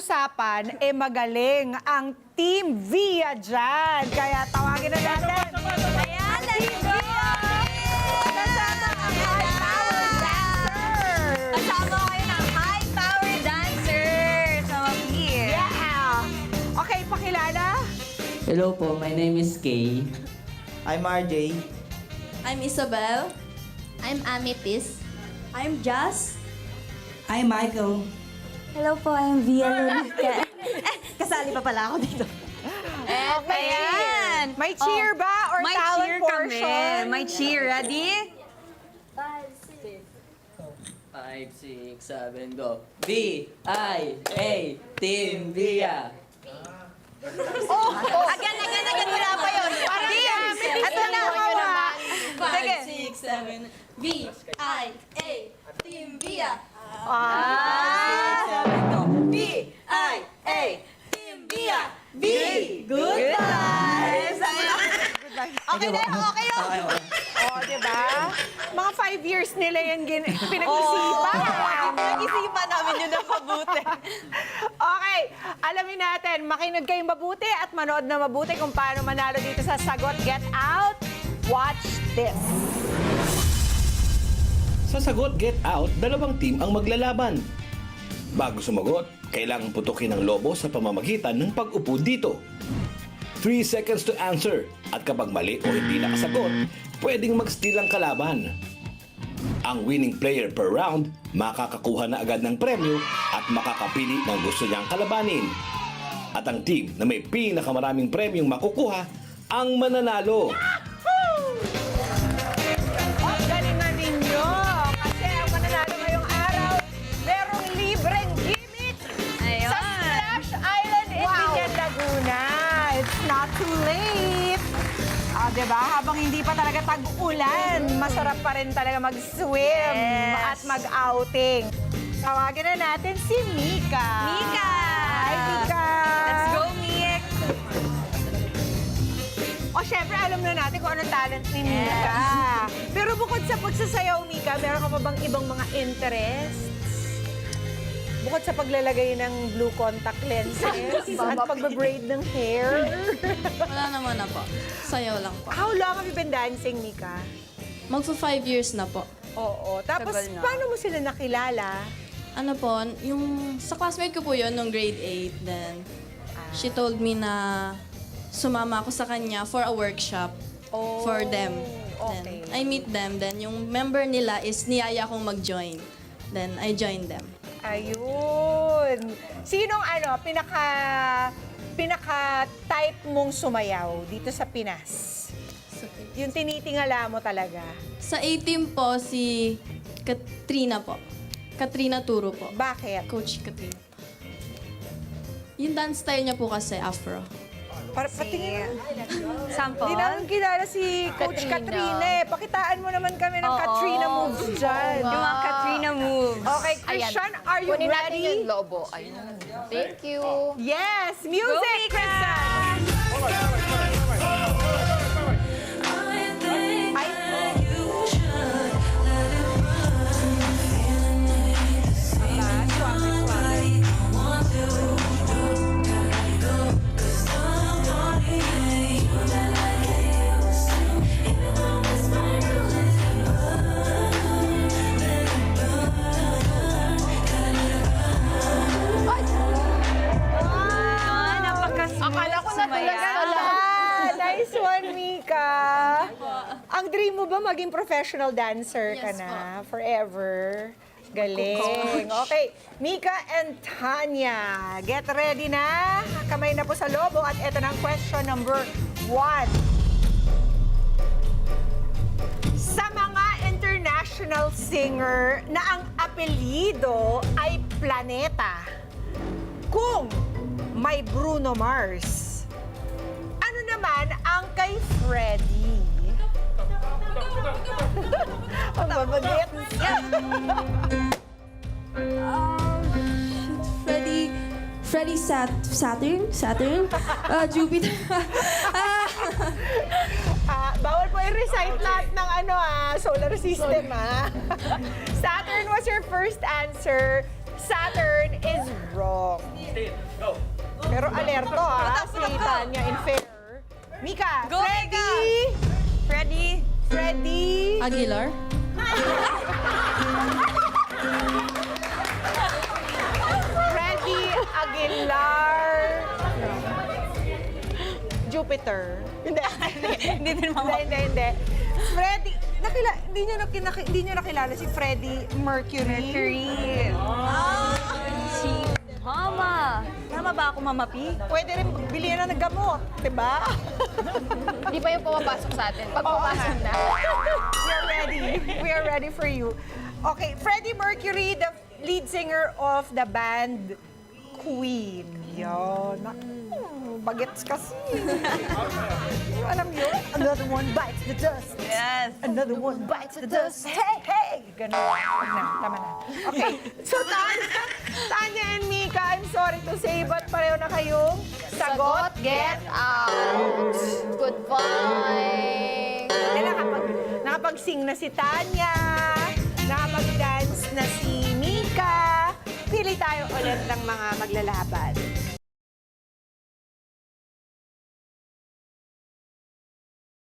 usapan, magaling ang Team Via dyan. Kaya tawagin na natin. Ayan, let's go! Kasama ang high power dancer. Kasama ko kayo ng high power dancer sa Mapir. Yeah! Okay, pakilala. Hello po, my name is Kay. I'm RJ. I'm Isabel. I'm Amethyst. I'm Jazz. I'm Michael. Hello po, I'm Via Lolica. Kasali pa pala ako dito. Okay. Ayan. May cheer ba or May talent cheer portion? kami. May cheer. Ready? 5, 6, 7, go. V-I-A, Team Via. Again. Wala pa yun. Team. Ito na. Sige. 5, 6, 7, V-I-A, Team Via. Ah! 7, go. B-I-A. Team Via. B. Goodbye! Okay na, okay yun. Oh, diba? Mga 5 years nila yan pinag-isipan. Nag-isipan namin yun ng mabuti. Okay, alamin natin, makinig kayong mabuti at manood na mabuti kung paano manalo dito sa Sagot Get Out. Watch this. Sa Sagot Get Out, dalawang team ang maglalaban. Bago sumagot, kailangang putukin ng lobo sa pamamagitan ng pag-upo dito. 3 seconds to answer at kapag mali o hindi nakasagot, pwedeng mag-steal ang kalaban. Ang winning player per round, makakakuha na agad ng premyo at makakapili ng gusto niyang kalabanin. At ang team na may pinakamaraming premyong makukuha, ang mananalo. Ang galingan ninyo! Kasi ang mananalo ngayong araw, merong libreng gimmick Ayun. sa Splash Island in Vigan, Laguna. It's not too late. Diba? Habang hindi pa talaga tag-ulan, masarap pa rin talaga mag-swim Yes. at mag-outing. Tawagin na natin si Mika. Mika! Hi, Mika! Let's go, Mik! O, syempre, alam na natin kung anong talent ni Mika. Pero bukod sa pagsasayaw, Mika, meron ka pa bang ibang mga interests? Bukod sa paglalagay ng blue contact lenses at pagbabraid ng hair. Wala naman na po. Sayaw lang po. How long have you been dancing, Mika? Magpo 5 years na po. Oo. Tapos, Tagal na. paano mo sila nakilala? Ano po, yung sa classmate ko po yun nung grade 8. Then, she told me na sumama ako sa kanya for a workshop Oh, for them. okay. Then, I meet them. Then, yung member nila is niyaya akong mag-join. Then, I joined them. Ayun. Sinong pinaka-type mong sumayaw dito sa Pinas? Yung tinitingala mo talaga. Sa A-team po, si Katrina po. Katrina Turo po. Bakit? Coach Katrina. Yung dance style niya po kasi afro. Patingin mo. Sample? Hindi namin kilala si Coach Katrina. Pakitaan mo naman kami ng Oo. Katrina moves dyan. Yung mga Katrina moves. Okay, Christian, are you Kunin natin yung ready? lobo. Ayun. Thank you. Yes! Music, Go, Mika! Christian! Ay, Napaka-smooth. Akala ko natulaga sumayaw. lang. Nice one, Mika. Ang dream mo ba maging professional dancer ka Yes na? Forever? Galing. Okay, Mika and Tanya, get ready na. Kamay na po sa lobo at ito na ang question number 1. Sa mga international singer na ang apelyido ay Planeta, kung may Bruno Mars, ano naman ang kay Freddie? Ang babagit. Freddie Saturn, Jupiter. Bawal po i-recite lahat ng solar system, Saturn was your first answer. Saturn is wrong. Pero alerto si Tanya in fair. Mika, Go, Freddy! Freddy. Freddy! Aguilar? Freddy Aguilar. Jupiter. Hindi. Hindi din mama. Hindi. Freddy, hindi nyo nakilala si Freddie Mercury. Si Mama. Tama ba ako, Mama P? Pwede rin bilhin na ng gamot, diba? Hindi pa yung pumapasok sa atin. Pag pumasok na. We are ready. We are ready for you. Okay, Freddie Mercury, the lead singer of the band Queen. Yan. Bagets kasi. Alam niyo, another one bites the dust. Yes. Another one bites the dust. Hey, hey! Ganun. Wag na, tama na. Okay, so Tanya and Mika, I'm sorry to say, but pareho na kayong sagot, Get out. Goodbye. Nakapag-sing na si Tanya, nakapag-dance na si Mika. Pili tayo ulit ng mga maglalaban.